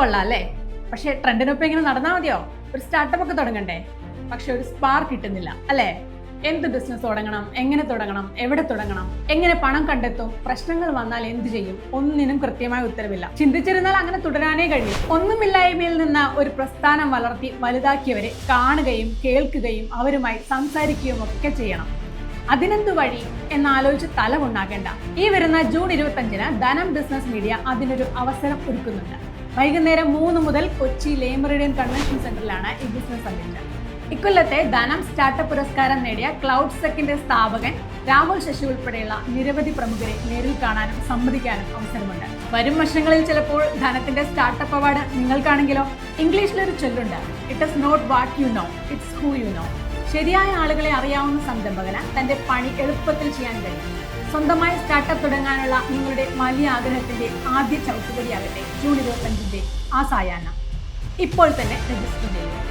കൊള്ളാം അല്ലേ? പക്ഷെ ട്രെൻഡിനൊപ്പം ഇങ്ങനെ നടന്നാൽ മതിയോ? ഒരു സ്റ്റാർട്ടപ്പ് ഒക്കെ തുടങ്ങണ്ടേ? പക്ഷെ ഒരു സ്പാർക്ക് കിട്ടുന്നില്ല അല്ലേ? എന്ത് ബിസിനസ് തുടങ്ങണം, എങ്ങനെ തുടങ്ങണം, എവിടെ തുടങ്ങണം, എങ്ങനെ പണം കണ്ടെത്തും, പ്രശ്നങ്ങൾ വന്നാൽ എന്ത് ചെയ്യും, ഒന്നിനും കൃത്യമായ ഉത്തരവില്ല. ചിന്തിച്ചിരുന്നാൽ അങ്ങനെ തുടരാനേ കഴിയും. ഒന്നുമില്ലായ്മയിൽ നിന്ന് ഒരു പ്രസ്ഥാനം വളർത്തി വലുതാക്കിയവരെ കാണുകയും കേൾക്കുകയും അവരുമായി സംസാരിക്കുകയും ഒക്കെ ചെയ്യണം. അതിനെന്തു വഴി എന്നാലോചിച്ച് തലമുണ്ടാകേണ്ട. ഈ വരുന്ന ജൂൺ 25-ന് ധനം ബിസിനസ് മീഡിയ അതിനൊരു അവസരം ഒരുക്കുന്നുണ്ട്. വൈകുന്നേരം 3 മുതൽ കൊച്ചി ലേമറിഡിയൻ കൺവെൻഷൻ സെന്ററിലാണ് ഈ ബിസിനസ് സമ്മിറ്റ്. ഇക്കൊല്ലത്തെ ധനം സ്റ്റാർട്ടപ്പ് പുരസ്കാരം നേടിയ ക്ലൗഡ് സെക്കിന്റെ സ്ഥാപകൻ രാഹുൽ ശശി ഉൾപ്പെടെയുള്ള നിരവധി പ്രമുഖരെ നേരിൽ കാണാനും സംവദിക്കാനും അവസരമുണ്ട്. വരും വർഷങ്ങളിൽ ചിലപ്പോൾ ധനത്തിന്റെ സ്റ്റാർട്ടപ്പ് അവാർഡ് നിങ്ങൾക്കാണെങ്കിലോ? ഇംഗ്ലീഷിലൊരു ചൊല്ലുണ്ട്, it is not what you know, it's who you know. ശരിയായ ആളുകളെ അറിയാവുന്ന സംരംഭകന് തന്റെ പണി എളുപ്പത്തിൽ ചെയ്യാൻ കഴിയും. സ്വന്തമായി സ്റ്റാർട്ടപ്പ് തുടങ്ങാനുള്ള നിങ്ങളുടെ വലിയ ആഗ്രഹത്തിന്റെ ആദ്യ ചവിട്ടുപടിയാകട്ടെ ജൂൺ 25-ന്റെ ആ സായാഹ്നം. ഇപ്പോൾ തന്നെ രജിസ്റ്റർ ചെയ്യുക.